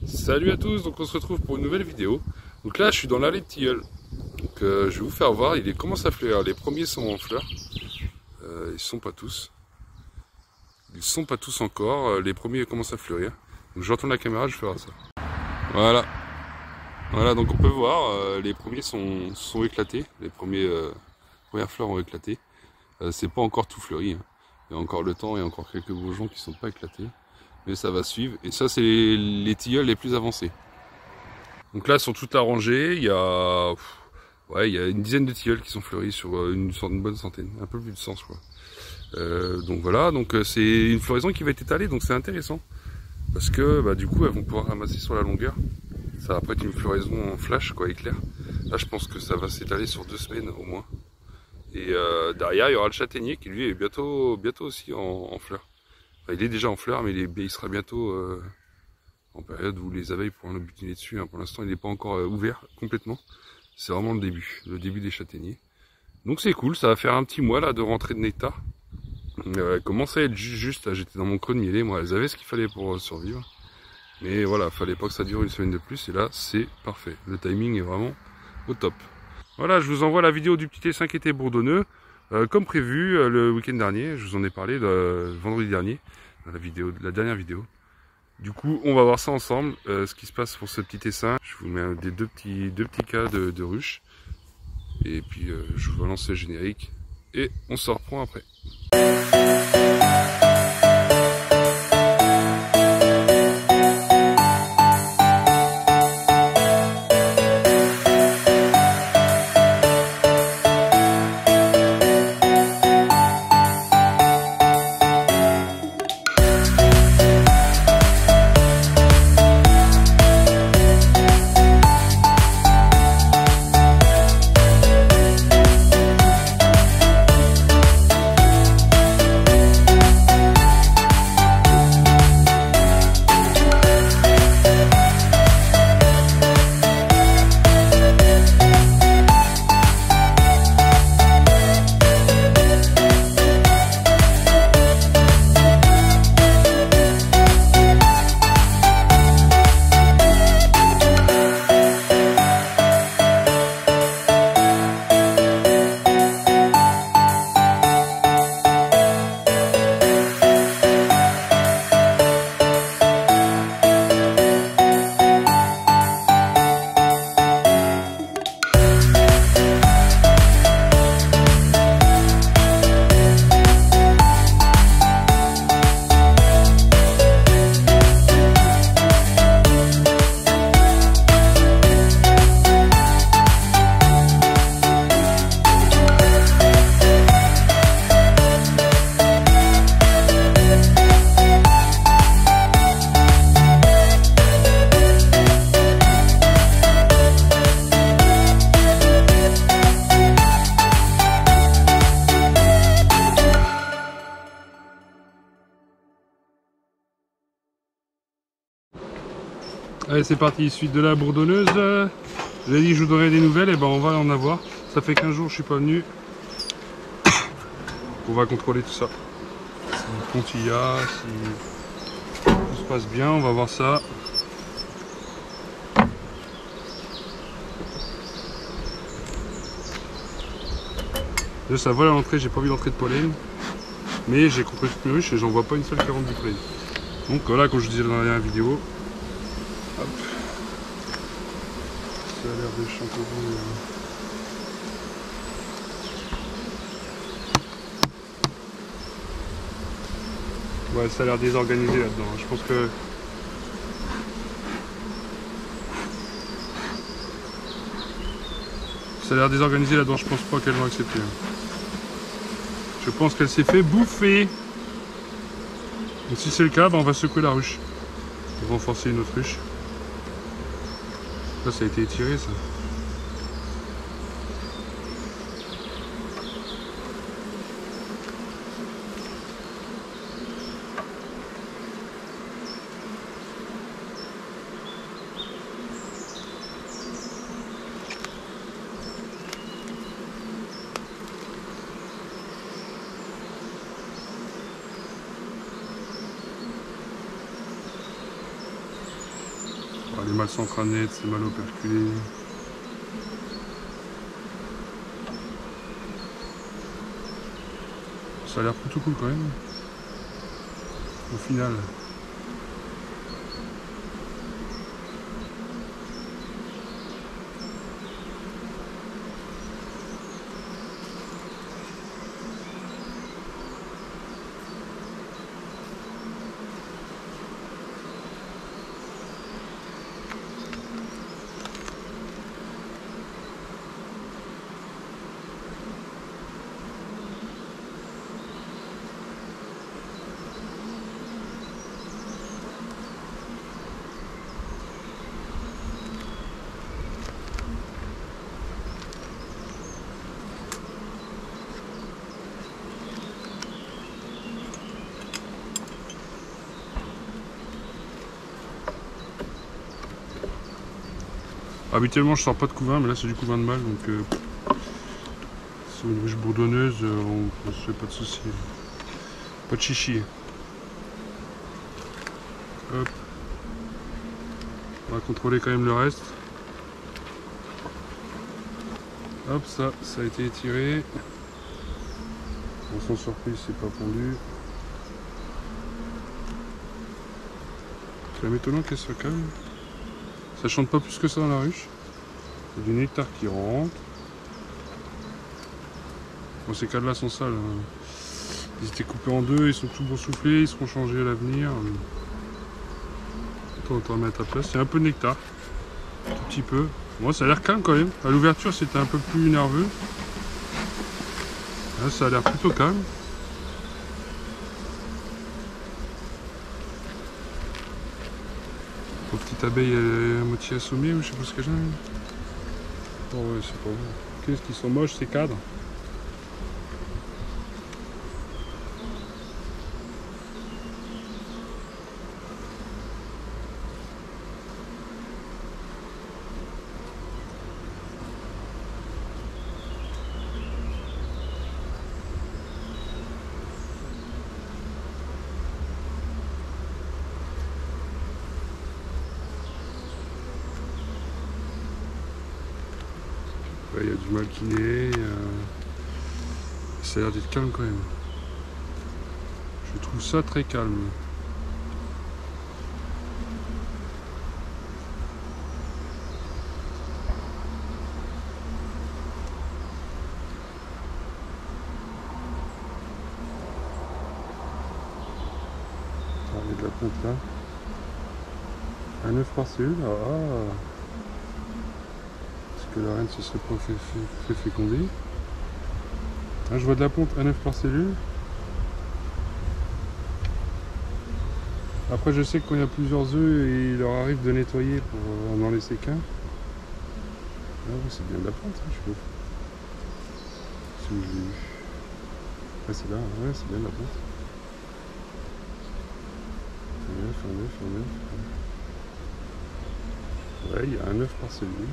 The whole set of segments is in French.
Salut à tous, donc on se retrouve pour une nouvelle vidéo. Donc là je suis dans l'allée de tilleul. Donc je vais vous faire voir, il commence à fleurir. Les premiers sont en fleurs. Ils sont pas tous. Ils sont pas tous encore. Les premiers commencent à fleurir. Donc je retourne la caméra, je ferai ça. Voilà. Voilà, donc on peut voir, les premiers sont éclatés. Les premières fleurs ont éclaté. C'est pas encore tout fleuri. Hein. Il y a encore le temps et encore quelques bourgeons qui sont pas éclatés. Mais ça va suivre. Et ça, c'est les tilleuls les plus avancés. Donc là, elles sont toutes arrangées. Il y a une dizaine de tilleuls qui sont fleuris sur une bonne centaine. Un peu plus de 100, je crois. Donc voilà, donc c'est une floraison qui va être étalée, donc c'est intéressant. Parce que du coup, elles vont pouvoir ramasser sur la longueur. Ça va pas être une floraison en flash, quoi, éclair. Là, je pense que ça va s'étaler sur 2 semaines au moins. Et derrière, il y aura le châtaignier qui lui est bientôt aussi en fleurs. Enfin, il est déjà en fleurs, mais il sera bientôt en période où les abeilles pourront le butiner dessus. Hein. Pour l'instant, il n'est pas encore ouvert complètement. C'est vraiment le début des châtaigniers. Donc c'est cool, ça va faire un petit mois là de rentrée de nectar. Elle commence à être juste, j'étais dans mon creux de mielé, moi, elles avaient ce qu'il fallait pour survivre. Mais voilà, fallait pas que ça dure une semaine de plus, et là c'est parfait. Le timing est vraiment au top. Voilà, je vous envoie la vidéo du petit essaim qui était bourdonneux. Comme prévu, le week-end dernier, je vous en ai parlé vendredi dernier, dans la dernière vidéo. Du coup, on va voir ça ensemble, ce qui se passe pour ce petit essaim. Je vous mets deux petits cas de ruches. Et puis, je vous relance le générique. Et on se reprend après. Allez, c'est parti, suite de la bourdonneuse. J'ai dit que je vous donnerais des nouvelles, et ben on va en avoir. Ça fait 15 jours que je suis pas venu. On va contrôler tout ça. Si compte il y a, si tout se passe bien, on va voir ça. Là, ça vole à l'entrée, j'ai pas envie d'entrer de pollen. Mais j'ai contrôlé toutes mes ruches et j'en vois pas une seule qui rentre du pollen. Donc voilà, comme je disais dans la dernière vidéo. Hop. Ça a l'air de chanter. Ouais, ça a l'air désorganisé là-dedans. Je pense que ça a l'air désorganisé là-dedans. Je pense pas qu'elles vont accepter. Je pense qu'elle s'est fait bouffer. Donc si c'est le cas, on va secouer la ruche. On va renforcer une autre ruche. Là, ça a été étiré, ça. Oh, les mâles sans crânettes, c'est mal operculé. Ça a l'air plutôt cool quand même. Au final. Habituellement je sors pas de couvain, mais là c'est du couvain de mâle, donc sur une ruche bourdonneuse, on ne se fait pas de soucis. Pas de chichi. Hop. On va contrôler quand même le reste. Hop, ça a été étiré. Sans surprise, c'est pas fondu. C'est même étonnant qu'elle soit calme. Ça chante pas plus que ça dans la ruche. Il y a du nectar qui rentre. Bon, ces cadres là sont sales. Ils étaient coupés en deux, ils sont tout boursouflés, ils seront changés à l'avenir. On va mettre à place. Il y a un peu de nectar. Un tout petit peu. Bon, ça a l'air calme quand même. À l'ouverture, c'était un peu plus nerveux. Là, ça a l'air plutôt calme. La petite abeille à moitié assommée, ou je sais pas ce que j'ai. Oh ouais, c'est pas bon. Qu'est-ce qu'ils sont moches ces cadres. Il y a du mal qui naît. Ça a l'air d'être calme quand même. Je trouve ça très calme. Il y a de la ponte là. Un œuf par cellule. Ah. Que la reine se serait pas fait féconder. Ah, je vois de la ponte, un œuf par cellule. Après je sais que quand il y a plusieurs œufs, il leur arrive de nettoyer pour en laisser qu'un. Ah oui, c'est bien de la ponte, hein, je trouve. Ah, c'est là, ouais, c'est bien de la ponte. Un œuf. Ouais, il y a un œuf par cellule.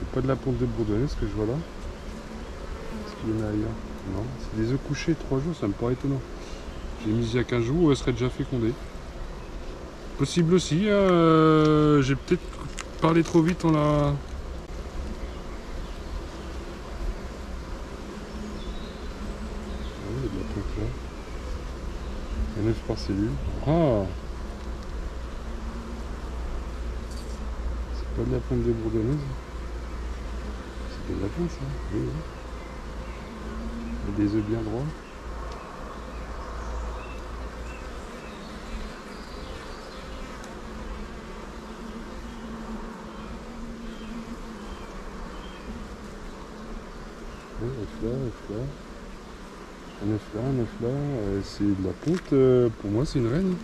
C'est pas de la ponte de bourdonnaise que je vois là. Est-ce qu'il y en a ailleurs? Non, c'est des œufs couchés 3 jours, ça me paraît étonnant. J'ai mis il y a 15 jours, elle serait déjà fécondée. Possible aussi, j'ai peut-être parlé trop vite en la... Ah oui, il y a de la ponte là. Un œuf par cellule. Ah! C'est pas de la ponte de bourdonnaise. C'est de la ponte ça, oui. Il y a des œufs bien droits. Œuf là. Un œuf là. C'est de la ponte. Pour moi, c'est une reine.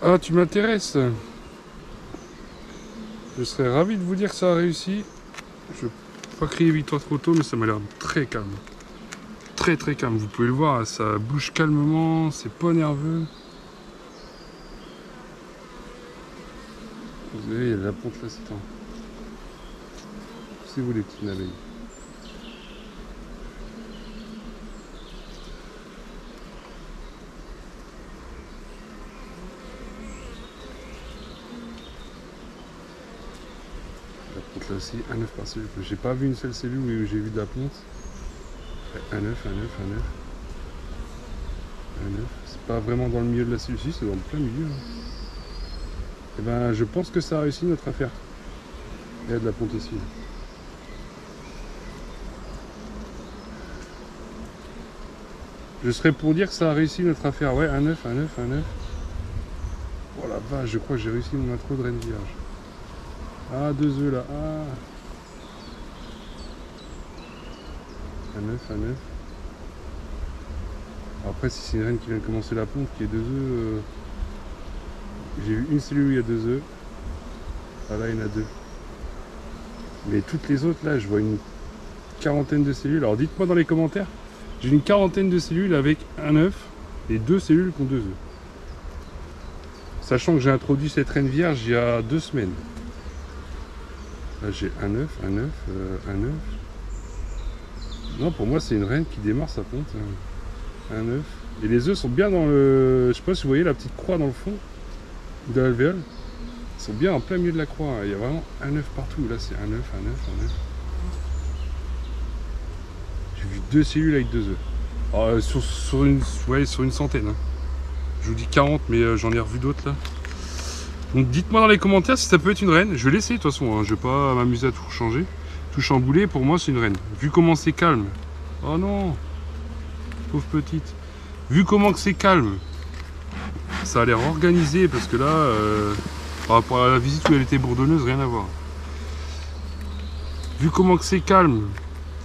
Ah, tu m'intéresses. Je serais ravi de vous dire que ça a réussi. Je ne vais pas crier victoire trop tôt, mais ça m'a l'air très calme. Très calme. Vous pouvez le voir, ça bouge calmement, c'est pas nerveux. Vous voyez, il y a de la ponte là, c'est temps. C'est vous les petites abeilles. là aussi, un œuf par cellule. J'ai pas vu une seule cellule où j'ai vu de la ponte. Un œuf, un œuf, un œuf. Un œuf. C'est pas vraiment dans le milieu de la cellule, si c'est dans le plein milieu. Et ben je pense que ça a réussi notre affaire. Il y a de la ponte ici. Je serais pour dire que ça a réussi notre affaire. Ouais, un œuf, un œuf, un œuf. Oh la vache, je crois que j'ai réussi mon intro de reine vierge. Ah, 2 œufs là. Ah. Un œuf, un œuf. Après, si c'est une reine qui vient de commencer la ponte, qui est 2 œufs. J'ai vu une cellule où il y a 2 œufs. Ah là, il y en a 2. Mais toutes les autres, là, je vois une quarantaine de cellules. Alors dites-moi dans les commentaires. J'ai une quarantaine de cellules avec un œuf et 2 cellules qui ont 2 œufs. Sachant que j'ai introduit cette reine vierge il y a 2 semaines. Là j'ai un œuf, un œuf, un œuf. Non, pour moi c'est une reine qui démarre sa ponte. Un œuf. Et les œufs sont bien dans le... Je sais pas si vous voyez la petite croix dans le fond de l'alvéole. Ils sont bien en plein milieu de la croix. Il y a vraiment un œuf partout. Là c'est un œuf, un œuf, un œuf. J'ai vu 2 cellules avec 2 œufs. Alors, sur une centaine. Hein. Je vous dis 40, mais j'en ai revu d'autres là. Donc dites-moi dans les commentaires si ça peut être une reine. Je vais l'essayer de toute façon. Hein. Je vais pas m'amuser à tout changer. Tout chambouler, pour moi c'est une reine. Vu comment c'est calme. Oh non, pauvre petite. Vu comment que c'est calme. Ça a l'air organisé parce que là, par rapport à la visite où elle était bourdonneuse, rien à voir. Vu comment que c'est calme.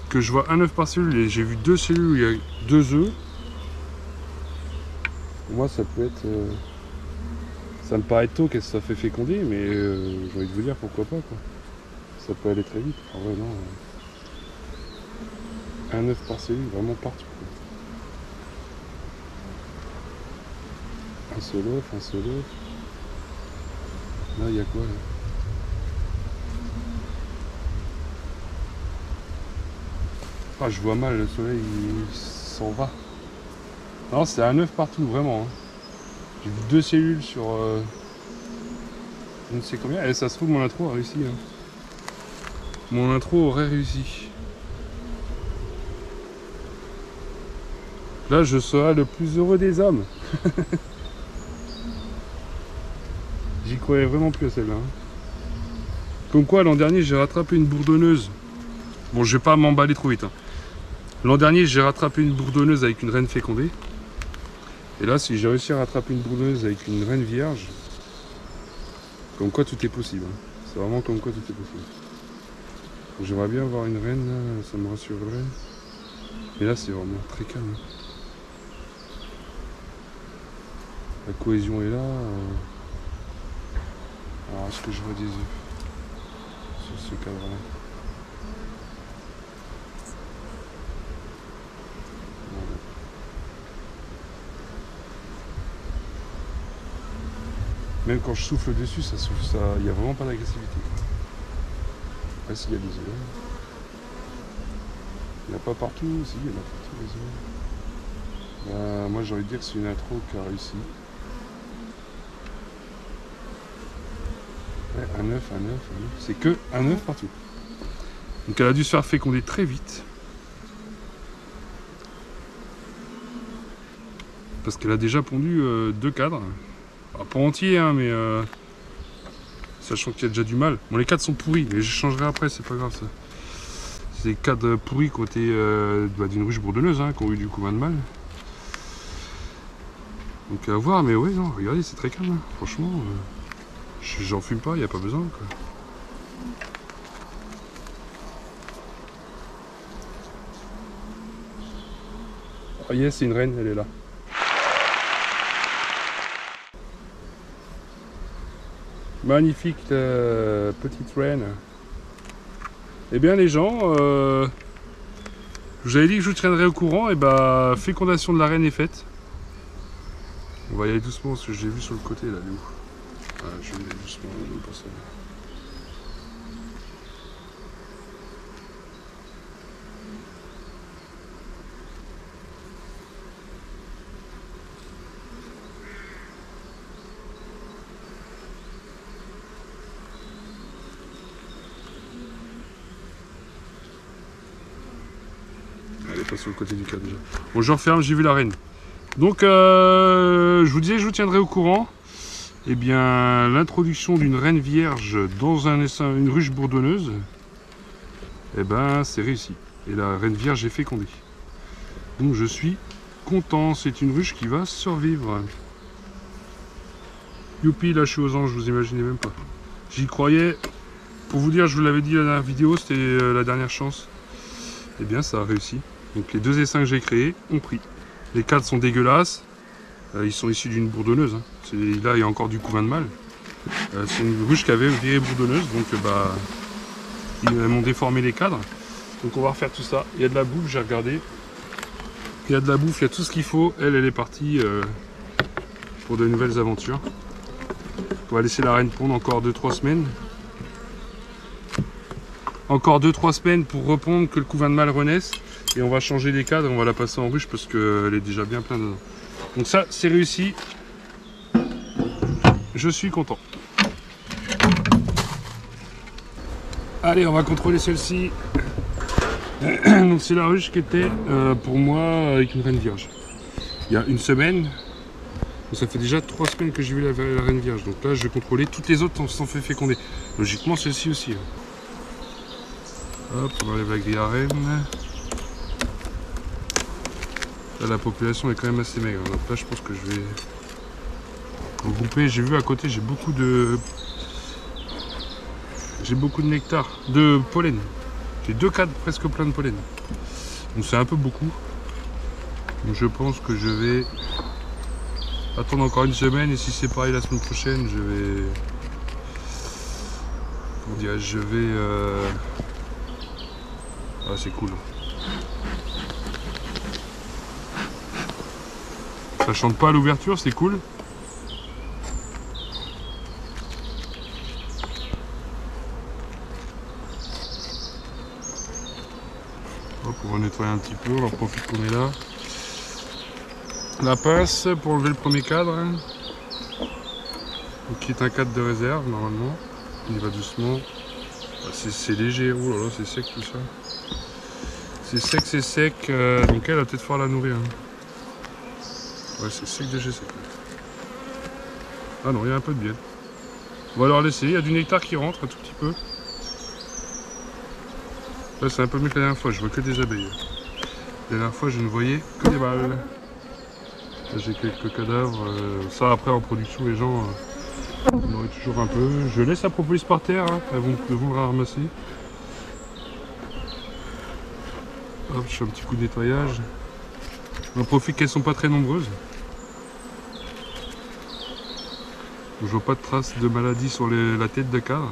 Que je vois un œuf par cellule et j'ai vu 2 cellules où il y a 2 œufs. Pour moi, ça peut être. Ça me paraît tôt qu'elle se soit fait féconder, mais j'ai envie de vous dire pourquoi pas. Quoi. Ça peut aller très vite. En vrai, non. Un œuf par cellule, vraiment partout. Quoi. Un seul œuf, un seul œuf. Là, il y a quoi là? Ah, je vois mal, le soleil il s'en va. Non, c'est un œuf partout, vraiment. Hein. J'ai vu 2 cellules sur je ne sais combien. Et ça se trouve, mon intro a réussi. Hein. Mon intro aurait réussi. Là, je serai le plus heureux des hommes. J'y croyais vraiment plus à celle-là. Hein. Comme quoi, l'an dernier, j'ai rattrapé une bourdonneuse. Bon, je vais pas m'emballer trop vite. Hein. L'an dernier, j'ai rattrapé une bourdonneuse avec une reine fécondée. Et là, si j'ai réussi à rattraper une bourdonneuse avec une reine vierge, comme quoi tout est possible. Hein. C'est vraiment comme quoi tout est possible. J'aimerais bien avoir une reine, là, ça me rassurerait. Mais là, c'est vraiment très calme. La cohésion est là. Alors, est-ce que je vois des œufs sur ce cadre-là? Même quand je souffle dessus, ça souffle, ça, il n'y a vraiment pas d'agressivité. Après, s'il y a des œufs, il n'y en a pas partout, si, il y en a partout les œufs. Moi, j'ai envie de dire que c'est une intro qui a réussi. Ouais, un œuf, un œuf, un œuf. C'est que un œuf partout. Donc, elle a dû se faire féconder très vite. Parce qu'elle a déjà pondu 2 cadres. Alors, pas entier, hein, mais sachant qu'il y a déjà du mal. Bon, les cadres sont pourris, mais je changerai après, c'est pas grave ça. C'est des cadres pourris côté d'une ruche bourdonneuse, hein, qui ont eu du coup de mal. Donc à voir, mais ouais, non, regardez, c'est très calme. Hein. Franchement, j'en fume pas, il n'y a pas besoin. Quoi. Oh yes, c'est une reine, elle est là. Magnifique petite reine. Eh bien les gens, je vous avais dit que je vous tiendrai au courant, et bah fécondation de la reine est faite. On va y aller doucement parce que j'ai vu sur le côté là, où. Ah, je vais y aller doucement pour ça. est pas sur le côté du cadre déjà. Bon, je referme, j'ai vu la reine. Donc, je vous disais, je vous tiendrai au courant. Eh bien, l'introduction d'une reine vierge dans une ruche bourdonneuse, eh ben, c'est réussi. Et la reine vierge est fécondée. Donc, je suis content. C'est une ruche qui va survivre. Youpi, là, je suis aux anges, vous imaginez même pas. J'y croyais. Pour vous dire, je vous l'avais dit la dernière vidéo, c'était la dernière chance. Eh bien, ça a réussi. Donc, les 2 essaims que j'ai créés ont pris. Les cadres sont dégueulasses. Ils sont issus d'une bourdonneuse. Hein. Là, il y a encore du couvain de mâle. C'est une ruche qui avait viré bourdonneuse. Donc, ils m'ont déformé les cadres. Donc, on va refaire tout ça. Il y a de la bouffe, j'ai regardé. Il y a de la bouffe, il y a tout ce qu'il faut. Elle est partie pour de nouvelles aventures. On va laisser la reine pondre encore 2-3 semaines. Encore 2-3 semaines pour repondre, que le couvain de mâle renaisse. Et on va changer les cadres, on va la passer en ruche parce qu'elle est déjà bien pleine dedans. Donc ça, c'est réussi. Je suis content. Allez, on va contrôler celle-ci. Donc c'est la ruche qui était pour moi avec une reine vierge. Il y a une semaine. Ça fait déjà 3 semaines que j'ai vu la reine vierge. Donc là, je vais contrôler. Toutes les autres s'en fait féconder. Logiquement, celle-ci aussi. Hop, on enlève la grille à reine. Là, la population est quand même assez maigre. Donc là, je pense que je vais regrouper. J'ai vu à côté, j'ai beaucoup de nectar, de pollen. J'ai 2 cadres presque plein de pollen. Donc c'est un peu beaucoup. Donc je pense que je vais attendre encore une semaine. Et si c'est pareil la semaine prochaine, je vais... Comment dire, je vais... Ah, c'est cool. Ça chante pas à l'ouverture, c'est cool. Hop, on va nettoyer un petit peu, on en profite qu'on est là. La pince pour enlever le premier cadre. Hein. Donc, qui est un cadre de réserve normalement. Il va doucement. C'est léger, oh là là, c'est sec tout ça. C'est sec, c'est sec. Donc elle va peut-être falloir la nourrir. Hein. Ouais, c'est sec de chez sec. Ah non, il y a un peu de miel. On va leur laisser, il y a du nectar qui rentre un tout petit peu. Là c'est un peu mieux que la dernière fois, je vois que des abeilles. La dernière fois je ne voyais que des mâles. Là j'ai quelques cadavres. Ça après en production les gens en auraient toujours un peu. Je laisse la propolis par terre, hein. Elles vont le ramasser. Hop, je fais un petit coup de nettoyage. On profite qu'elles sont pas très nombreuses. Je vois pas de traces de maladie sur la tête de cadre.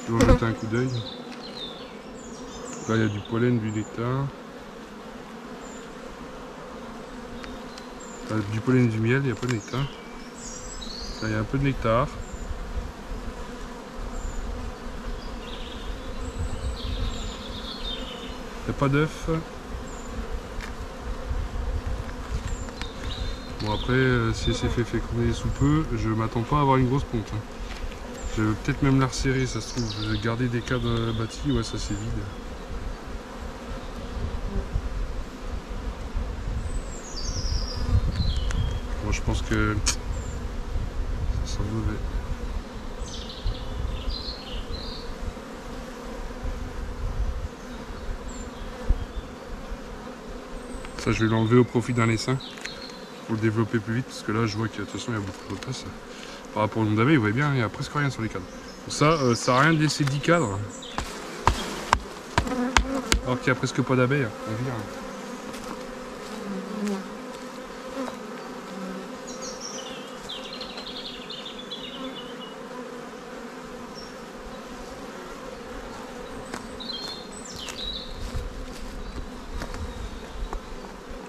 Je vais jeter un coup d'œil. Là il y a du pollen, du nectar. Du pollen et du miel, il n'y a pas de nectar. Là il y a un peu de nectar. Il n'y a pas d'œufs. Bon après, si elle s'est fait féconder sous peu, je m'attends pas à avoir une grosse ponte. Hein. Je vais peut-être même la resserrer, ça se trouve. Je vais garder des cadres bâtis, ouais ça c'est vide. Bon je pense que ça sent mauvais. Ça je vais l'enlever au profit d'un essaim. Pour le développer plus vite parce que là je vois que de toute façon il y a beaucoup de place. Par rapport au nombre d'abeilles, vous voyez bien, il n'y a presque rien sur les cadres. Donc ça sert à rien de laisser 10 cadres. Alors qu'il n'y a presque pas d'abeilles. On vire.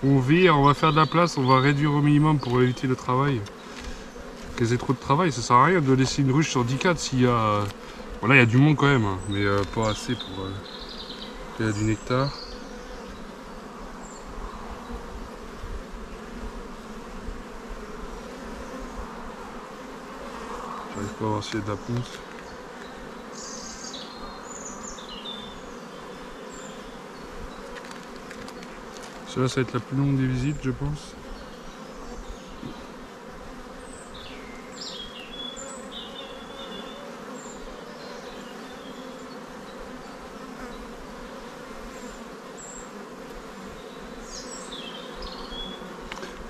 On vire, on va faire de la place, on va réduire au minimum pour éviter le travail. Qu'elles aient trop de travail, ça sert à rien de laisser une ruche sur 10 cadres s'il y a... Bon là il y a du monde quand même, hein, mais pas assez pour... Il y a du nectar. J'arrive pas à voir s'il y a de la ponce. Celle-là, ça va être la plus longue des visites, je pense.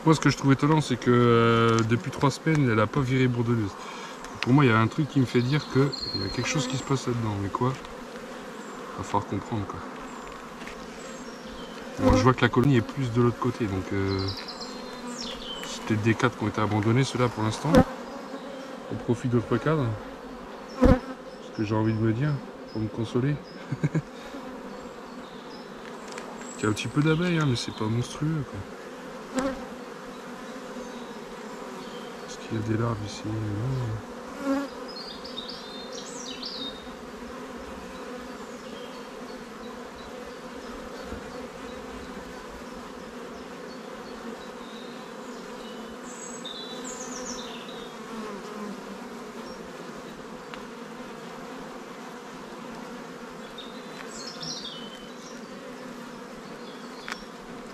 Moi, ce que je trouve étonnant, c'est que depuis 3 semaines, elle n'a pas viré bordeleuse. Pour moi, il y a un truc qui me fait dire qu'il y a quelque chose qui se passe là-dedans. Mais quoi? Il va falloir comprendre, quoi. Bon, je vois que la colonie est plus de l'autre côté, donc c'est peut-être des cadres qui ont été abandonnés, ceux-là pour l'instant, au profit d'autres cadres. Ce que j'ai envie de me dire, pour me consoler. Il y a un petit peu d'abeilles, hein, mais c'est pas monstrueux, quoi. Est-ce qu'il y a des larves ici? Non.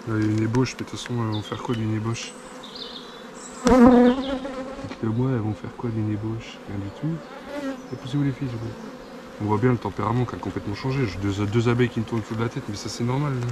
Là, il y a une ébauche, mais de toute façon, elles vont faire quoi d'une ébauche? Dites-le-moi, elles vont faire quoi d'une ébauche? Rien du tout. Poussez-vous les filles, je veux. On voit bien le tempérament qui a complètement changé. J'ai deux abeilles qui me tournent autour de la tête, mais ça c'est normal. Hein.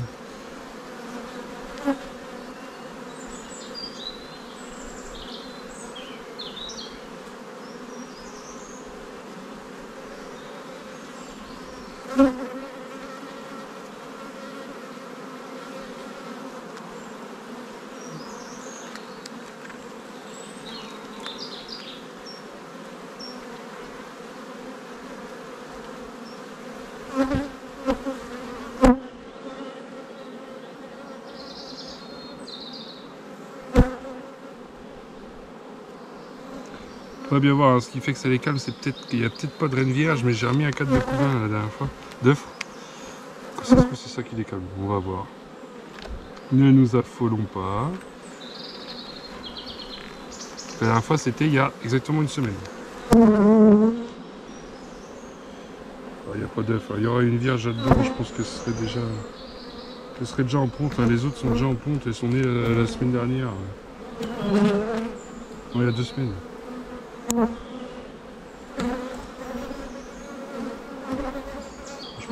On va bien voir, hein. Ce qui fait que ça les calme, c'est peut-être qu'il n'y a peut-être pas de reine vierge, mais j'ai remis un cadre de couvain la dernière fois. D'œufs. Ça se trouve, c'est ça qui les calme. On va voir. Ne nous affolons pas. La dernière fois, c'était il y a exactement une semaine. Il n'y a pas d'œufs. Il y aura une vierge là-dedans, je pense que ce serait déjà en ponte. Les autres sont déjà en ponte, elles sont nées la semaine dernière. Non, il y a 2 semaines. Je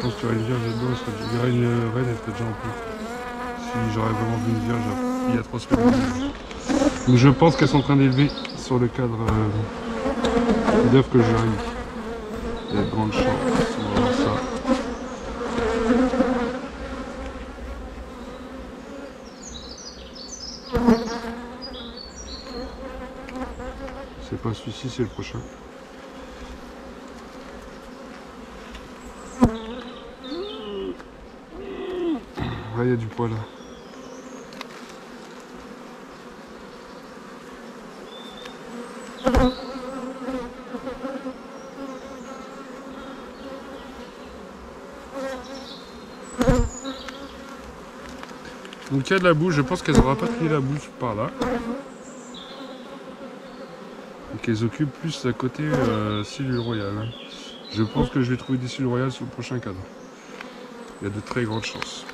pense qu'il y aura une vierge là-dedans, il y aura une reine, elle serait déjà en ponte. Si j'aurais vraiment vu une vierge il y a 3 semaines. Donc je pense qu'elles sont en train d'élever sur le cadre d'œufs que j'ai mis. Il y a de grandes chances on va voir ça. C'est pas celui-ci, c'est le prochain. Là, il y a du poil. Donc il y a de la boue, je pense qu'elles n'auront pas trié la boue par là. Et qu'elles occupent plus la côté cellule royale. Je pense que je vais trouver des cellules royales sur le prochain cadre. Il y a de très grandes chances.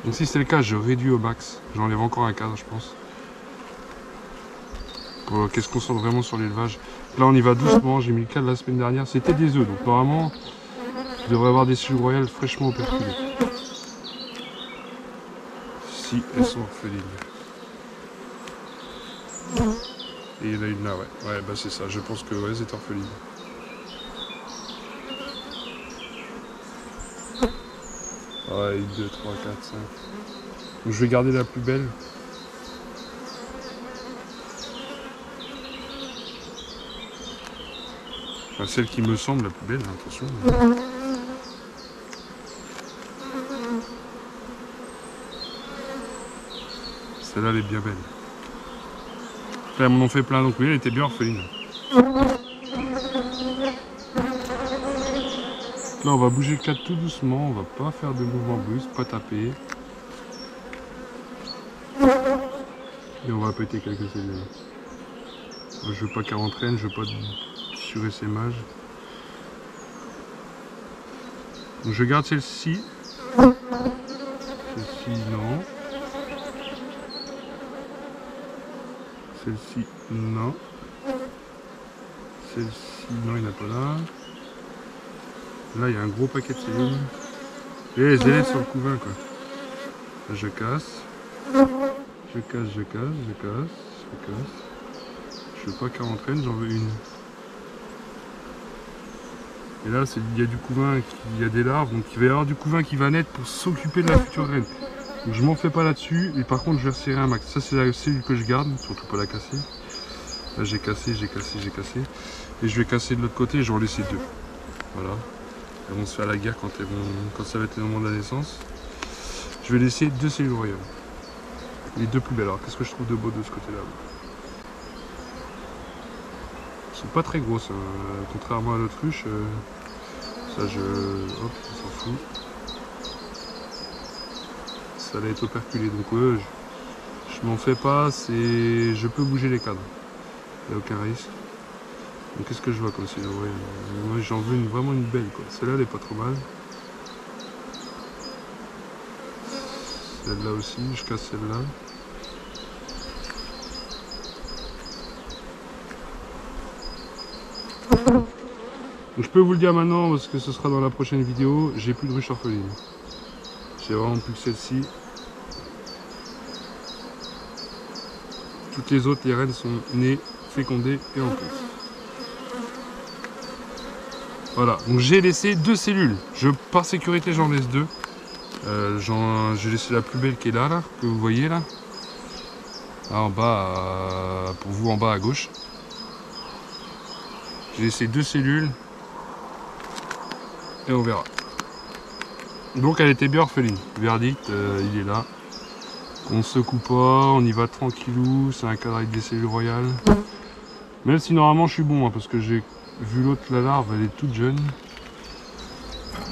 Donc si c'est le cas, je réduis au max. J'enlève encore un cadre, je pense. Pour qu'elle se concentre vraiment sur l'élevage. Là on y va doucement, j'ai mis le cadre la semaine dernière. C'était des œufs, donc normalement, je devrais avoir des cellules royales fraîchement operculées. Si elles sont orphelines. Et il y en a une là, ouais. Ouais, bah c'est ça, je pense que ouais, c'est orpheline. Ouais, 1, 2, 3, 4, 5. Donc je vais garder la plus belle. Enfin, celle qui me semble la plus belle, attention. Celle-là, elle est bien belle. Là, elles m'en ont fait plein, donc oui, elle était bien orpheline. Là, on va bouger le cadre tout doucement, on va pas faire de mouvement brusque, pas taper. Et on va péter quelques cellules. Je veux pas qu'elle entraîne, je veux pas suressémage. Donc je garde celle-ci. Celle-ci, non. Celle-ci, non. Celle-ci, non, il n'y en a pas là. Là, il y a un gros paquet de cellules. Et les élèves sur le couvain, quoi. Là, je casse. Je casse, je casse, je casse, je casse. Je veux pas qu'elle rentraîne, j'en veux une. Et là, il y a du couvain, il y a des larves, donc il va y avoir du couvain qui va naître pour s'occuper de la future reine. Donc je m'en fais pas là-dessus, et par contre je vais resserrer un max. Ça c'est la cellule que je garde, surtout pas la casser. Là j'ai cassé, j'ai cassé, j'ai cassé. Et je vais casser de l'autre côté et je vais en laisser deux. Voilà. Elles vont se faire la guerre quand ça va être le moment de la naissance. Je vais laisser deux cellules royales. Les deux plus belles. Alors qu'est-ce que je trouve de beau de ce côté-là? Elles sont pas très grosses, hein. Contrairement à l'autruche. Ça hop, on s'en fout. Ça allait être operculé, donc je m'en fais pas, je peux bouger les cadres. Il n'y a aucun risque. Donc qu'est-ce que je vois comme cellule royale? Moi j'en veux vraiment une belle, quoi. Celle-là elle est pas trop mal. Celle-là aussi, je casse celle-là. Donc je peux vous le dire maintenant parce que ce sera dans la prochaine vidéo, j'ai plus de ruche orpheline. J'ai vraiment plus que celle-ci. Toutes les autres, les reines sont nées, fécondées et en pousse. Voilà, donc j'ai laissé deux cellules. Par sécurité j'en laisse deux. J'ai laissé la plus belle qui est là, que vous voyez là. Là en bas, pour vous en bas à gauche. J'ai laissé deux cellules. Et on verra. Donc elle était bien orpheline. Verdict, il est là. On se secoue pas, on y va tranquillou. C'est un cadre avec des cellules royales. Même si normalement je suis bon, hein, parce que j'ai vu l'autre, la larve, elle est toute jeune.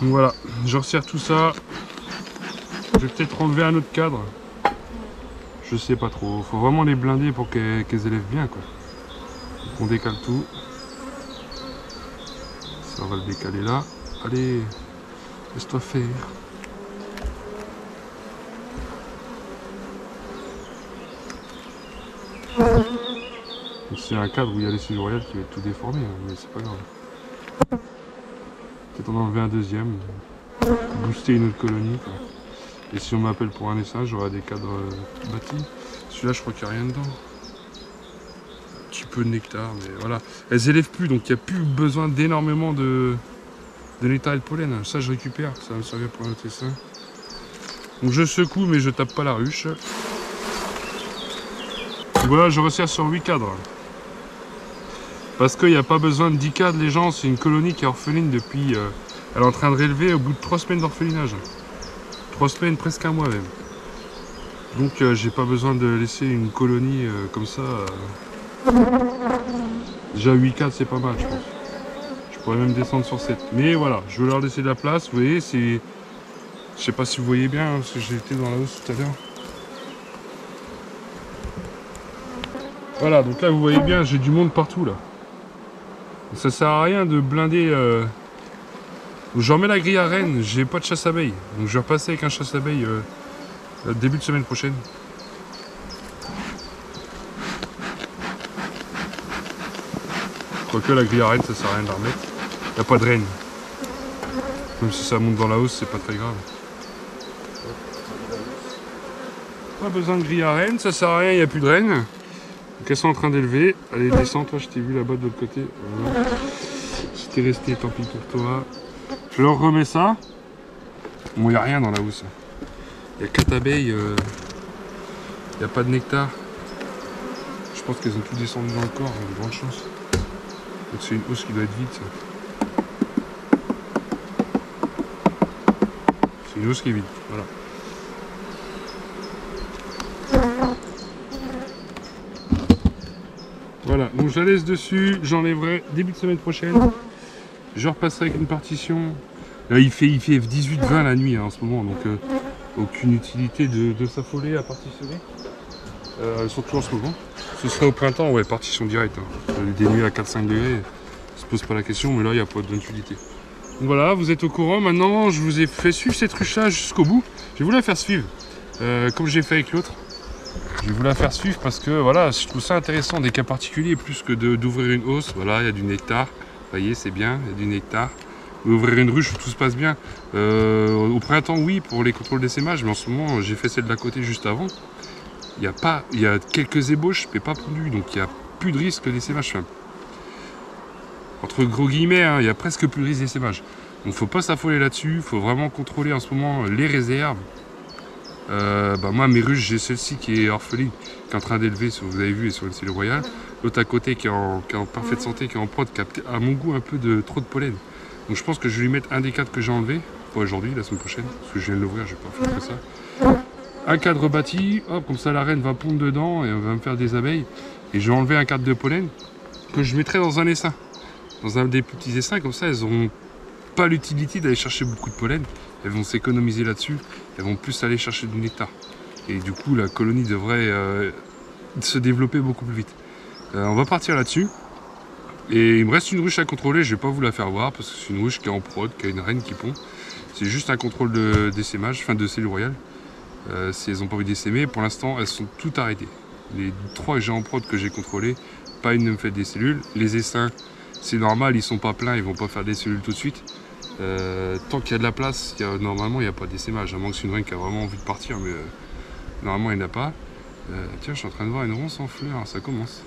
Donc voilà, je resserre tout ça. Je vais peut-être enlever un autre cadre. Je sais pas trop. Faut vraiment les blinder pour qu'elles élèvent bien, quoi. Donc on décale tout. Ça on va le décaler là. Allez, laisse-toi faire. C'est un cadre où il y a les cellules royales qui va être tout déformé, hein, mais c'est pas grave. Peut-être en enlever un deuxième, booster une autre colonie, quoi. Et si on m'appelle pour un essaim, j'aurai des cadres bâtis. Celui-là, je crois qu'il n'y a rien dedans. Un petit peu de nectar, mais voilà. Elles élèvent plus, donc il n'y a plus besoin d'énormément de nectar et de pollen. Ça, je récupère, ça va me servir pour un autre essaim. Donc je secoue, mais je tape pas la ruche. Voilà, je resserre sur 8 cadres. Parce qu'il n'y a pas besoin de 10 cadres, les gens. C'est une colonie qui est orpheline depuis... elle est en train de rélever au bout de 3 semaines d'orphelinage. 3 semaines, presque un mois même. Donc j'ai pas besoin de laisser une colonie comme ça. Déjà 8 cadres, c'est pas mal, je pense. Je pourrais même descendre sur 7. Mais voilà, je veux leur laisser de la place. Vous voyez, c'est... Je sais pas si vous voyez bien, hein, parce que j'ai été dans la hausse tout à l'heure. Voilà, donc là vous voyez bien, j'ai du monde partout là. Ça sert à rien de blinder. J'en mets la grille à reine, j'ai pas de chasse abeille. Donc je vais repasser avec un chasse abeille début de semaine prochaine. Quoique la grille à reine, ça sert à rien de la remettre. Il n'y a pas de reine. Même si ça monte dans la hausse, c'est pas très grave. Pas besoin de grille à reine, ça sert à rien, il n'y a plus de reine. Donc elles sont en train d'élever. Allez, descends, toi, je t'ai vu là-bas de l'autre côté. Voilà. Si t'es resté, tant pis pour toi. Je leur remets ça. Bon, il n'y a rien dans la housse. Il y a 4 abeilles. Il n'y a pas de nectar. Je pense qu'elles ont tout descendu dans le corps, il y a de grandes chances. Donc c'est une housse qui doit être vide, ça. C'est une housse qui est vide, voilà. Voilà, donc je la laisse dessus, j'enlèverai début de semaine prochaine. Je repasserai avec une partition. Là il fait 18-20 la nuit hein, en ce moment, donc aucune utilité de s'affoler à partitionner. Elles sont toujours en ce moment. Ce serait au printemps, ouais, partition directe. Hein. Des nuits à 4-5 degrés, ça se pose pas la question, mais là il n'y a pas d'utilité. Voilà, vous êtes au courant. Maintenant, je vous ai fait suivre cette ruche-là jusqu'au bout. Je vais vous la faire suivre, comme j'ai fait avec l'autre. Je vais vous la faire suivre parce que voilà, je trouve ça intéressant des cas particuliers plus que d'ouvrir une hausse. Voilà, il y a du nectar. Vous voyez, c'est bien, il y a du nectar. Ouvrir une ruche où tout se passe bien. Au printemps, oui, pour les contrôles d'essaimage, mais en ce moment, j'ai fait celle de la côté juste avant. Il y a quelques ébauches, mais pas pondues, donc il n'y a plus de risque d'essaimage. Enfin, entre gros guillemets, hein, il n'y a presque plus de risque d'essaimage. Donc il ne faut pas s'affoler là-dessus, il faut vraiment contrôler en ce moment les réserves. Moi, mes ruches, j'ai celle-ci qui est orpheline, qui est en train d'élever, vous avez vu, sur le cellule royal. L'autre à côté qui est en parfaite santé, qui est en prod, qui a à mon goût un peu trop de pollen. Donc je pense que je vais lui mettre un des 4 que j'ai enlevé, pas aujourd'hui, la semaine prochaine, parce que je viens de l'ouvrir, je vais pas faire que ça. Un cadre bâti, hop, comme ça la reine va pondre dedans et elle va me faire des abeilles. Et je vais enlever un cadre de pollen que je mettrai dans un essaim. Dans un des petits essaims, comme ça elles n'auront pas l'utilité d'aller chercher beaucoup de pollen. Elles vont s'économiser là-dessus, elles vont plus aller chercher du nectar. Et du coup la colonie devrait se développer beaucoup plus vite. On va partir là-dessus. Et il me reste une ruche à contrôler, je ne vais pas vous la faire voir parce que c'est une ruche qui est en prod, qui a une reine qui pond. C'est juste un contrôle d'essaimage, enfin de cellule royale. Si elles n'ont pas envie d'essaimer, pour l'instant elles sont toutes arrêtées. Les 3 que j'ai en prod que j'ai contrôlées, pas une ne me fait des cellules. Les essaims, c'est normal, ils sont pas pleins, ils vont pas faire des cellules tout de suite. Tant qu'il y a de la place, normalement il n'y a pas d'essaimage, à moins que c'est une reine qui a vraiment envie de partir, mais normalement il n'y en a pas. Tiens, je suis en train de voir une ronce en fleurs, ça commence.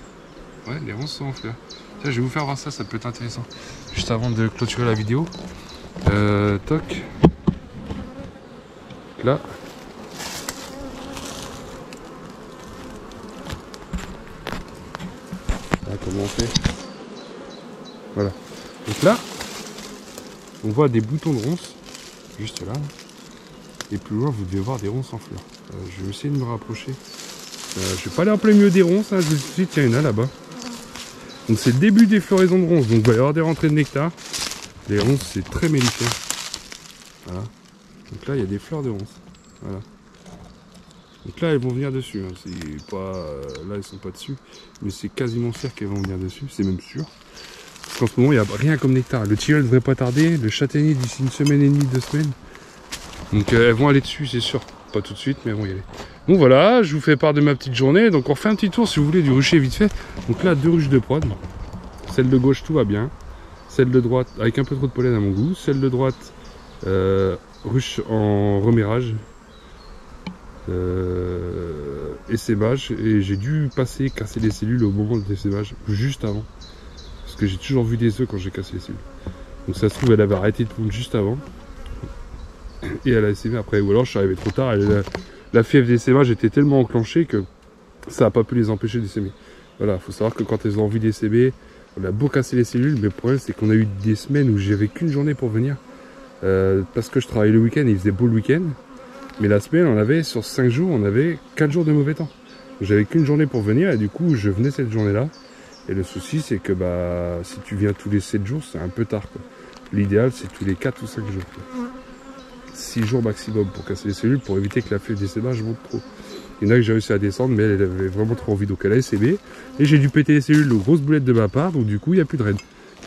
Ouais, les ronces sont en fleurs. Tiens, je vais vous faire voir ça, ça peut être intéressant. Juste avant de clôturer la vidéo. Toc. Là. Comment on fait? Voilà. Donc là, on voit des boutons de ronces, juste là. Et plus loin, vous devez voir des ronces en fleurs. Je vais essayer de me rapprocher. Je vais pas aller en plein milieu des ronces, hein, je vous dis, tiens, il y en a là-bas. Donc c'est le début des floraisons de ronces, donc il va y avoir des rentrées de nectar. Les ronces, c'est très mellifère. Voilà. Donc là, il y a des fleurs de ronces. Voilà. Donc là, elles vont venir dessus. Hein. C'est pas, là, elles sont pas dessus. Mais c'est quasiment sûr qu'elles vont venir dessus. C'est même sûr. Parce qu'en ce moment, il n'y a rien comme nectar. Le tilleul ne devrait pas tarder. Le châtaignier d'ici une semaine et demie, 2 semaines. Donc elles vont aller dessus, c'est sûr. Pas tout de suite, mais elles vont y aller. Donc voilà, je vous fais part de ma petite journée. Donc on refait un petit tour, si vous voulez, du rucher vite fait. Donc là, 2 ruches de prod. Celle de gauche, tout va bien. Celle de droite, avec un peu trop de pollen à mon goût. Celle de droite, ruche en remérage. Essaimage, et j'ai dû casser les cellules au moment de l'essaimage, juste avant, parce que j'ai toujours vu des œufs quand j'ai cassé les cellules. Donc ça se trouve, elle avait arrêté de pondre juste avant et elle a essaimé après, ou alors je suis arrivé trop tard. La fièvre d'essaimage était tellement enclenchée que ça n'a pas pu les empêcher d'essaimer. Voilà, il faut savoir que quand elles ont envie d'essaimer, on a beau casser les cellules, mais le problème c'est qu'on a eu des semaines où j'avais qu'une journée pour venir, parce que je travaillais le week-end et il faisait beau le week-end. Mais la semaine, on avait, sur 5 jours, on avait 4 jours de mauvais temps. J'avais qu'une journée pour venir et du coup, je venais cette journée-là. Et le souci, c'est que si tu viens tous les 7 jours, c'est un peu tard. L'idéal, c'est tous les 4 ou 5 jours. 6 jours maximum pour casser les cellules, pour éviter que la fièvre d'essaimage monte trop. Il y en a que j'ai réussi à descendre, mais elle avait vraiment trop envie, donc elle a essaimé. Et j'ai dû péter les cellules de grosses boulettes de ma part, donc du coup, il n'y a plus de reine.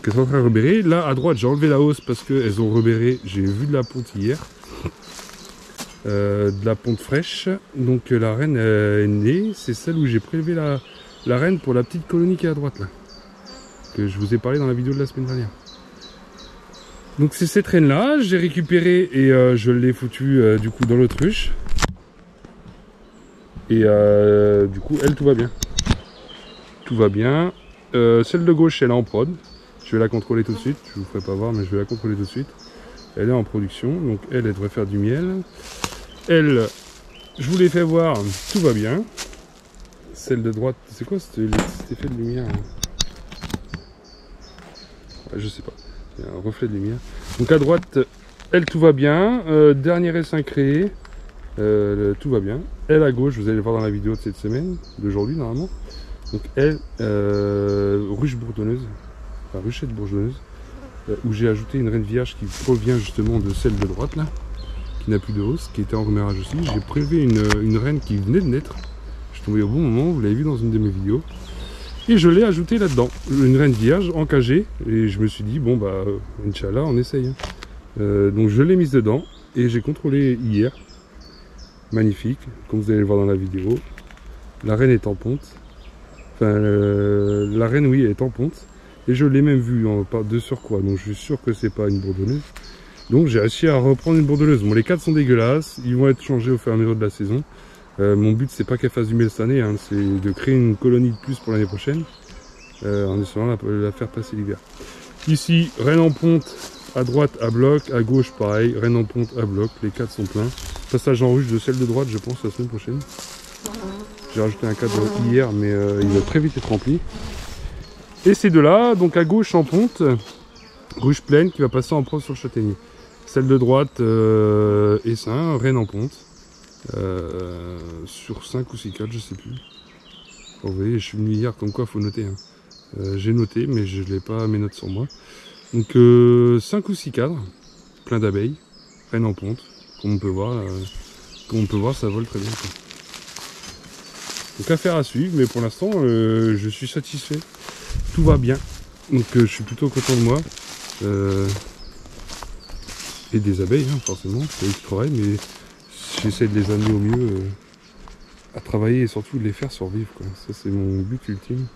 Elles sont en train de rebérer. Là, à droite, j'ai enlevé la hausse parce qu'elles ont rebéré. J'ai vu de la ponte hier. De la ponte fraîche, donc la reine est née, c'est celle où j'ai prélevé la reine pour la petite colonie qui est à droite là, que je vous ai parlé dans la vidéo de la semaine dernière. Donc c'est cette reine là, j'ai récupéré et je l'ai foutue du coup dans l'autruche, et du coup elle, tout va bien, celle de gauche elle est en prod, je vais la contrôler tout de suite, je vous ferai pas voir mais je vais la contrôler tout de suite. Elle est en production, donc elle devrait faire du miel. Elle, je vous l'ai fait voir, tout va bien. Celle de droite, c'est quoi cet effet de lumière? Ouais, je sais pas, il y a un reflet de lumière. Donc à droite, elle, tout va bien. Dernier essaim créé, tout va bien. Elle à gauche, vous allez le voir dans la vidéo de cette semaine, d'aujourd'hui normalement. Donc elle, ruche bourdonneuse, enfin ruchette bourdonneuse. Où j'ai ajouté une reine vierge qui provient justement de celle de droite là, qui n'a plus de hausse, qui était en remérage aussi. J'ai prélevé une reine qui venait de naître. Je suis tombé au bon moment, vous l'avez vu dans une de mes vidéos. Et je l'ai ajouté là-dedans, une reine vierge en cagé. Et je me suis dit, bon bah, Inch'Allah, on essaye. Donc je l'ai mise dedans et j'ai contrôlé hier. Magnifique, comme vous allez le voir dans la vidéo. La reine est en ponte. Enfin, la reine, oui, elle est en ponte. Et je l'ai même vue de surcroît. Donc je suis sûr que c'est pas une bourdonneuse. Donc j'ai réussi à reprendre une bourdonneuse. Bon, les cadres sont dégueulasses. Ils vont être changés au fur et à mesure de la saison. Mon but, c'est pas qu'elle fasse du miel cette année. Hein, c'est de créer une colonie de plus pour l'année prochaine. En essayant de la faire passer l'hiver. Ici, reine en ponte. À droite, à bloc. À gauche, pareil. Reine en ponte, à bloc. Les cadres sont pleins. Passage en rouge de celle de droite, je pense, la semaine prochaine. J'ai rajouté un cadre hier, mais il va très vite être rempli. Et ces deux-là, donc à gauche en ponte, rouge pleine, qui va passer en proie sur le châtaignier. Celle de droite, essaim, reine en ponte. Sur 5 ou 6 cadres, je sais plus. Bon, vous voyez, je suis venu hier, comme quoi il faut noter. Hein. J'ai noté, mais je n'ai pas mes notes sur moi. Donc 5 ou 6 cadres, plein d'abeilles, reine en ponte. Comme on peut voir, ça vole très bien. Quoi. Donc affaire à suivre, mais pour l'instant, je suis satisfait. Tout va bien. Donc je suis plutôt content de moi. Et des abeilles, hein, forcément, c'est eux qui travaillent, mais j'essaie de les amener au mieux à travailler et surtout de les faire survivre. Quoi. Ça, c'est mon but ultime.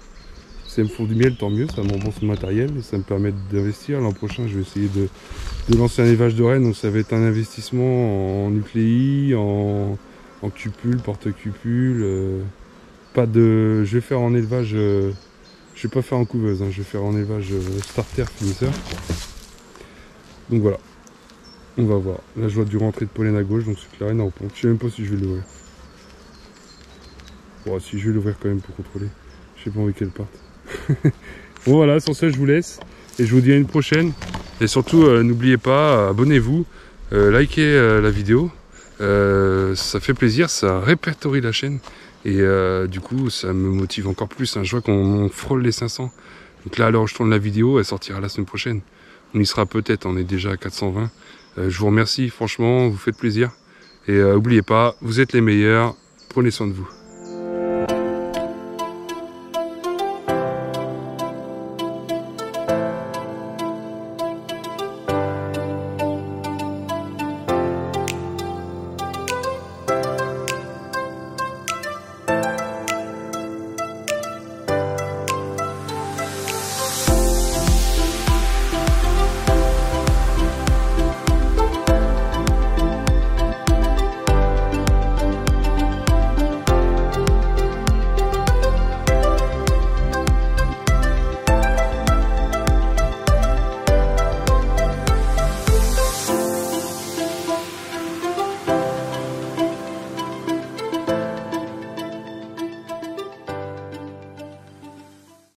Si elles me font du miel, tant mieux, ça m'embourse le matériel et ça me permet d'investir. L'an prochain, je vais essayer de lancer un élevage de rennes, donc ça va être un investissement en nucléi, en cupule, porte-cupule. Je vais faire en élevage, je vais pas faire en couveuse, hein, je vais faire en élevage starter finisseur. Donc voilà, on va voir. Là, je vois du rentrée de pollen à gauche, donc c'est que la reine en ponte. Je sais même pas si je vais l'ouvrir. Bon, si je vais l'ouvrir quand même pour contrôler. J'ai pas envie qu'elle parte. Bon voilà, sur ce je vous laisse et je vous dis à une prochaine et surtout n'oubliez pas, abonnez-vous, likez la vidéo, ça fait plaisir, ça répertorie la chaîne et du coup ça me motive encore plus, hein. Je vois qu'on frôle les 500, donc là alors je tourne la vidéo, elle sortira la semaine prochaine, on y sera peut-être, on est déjà à 420, je vous remercie franchement, vous faites plaisir et n'oubliez pas, vous êtes les meilleurs, prenez soin de vous.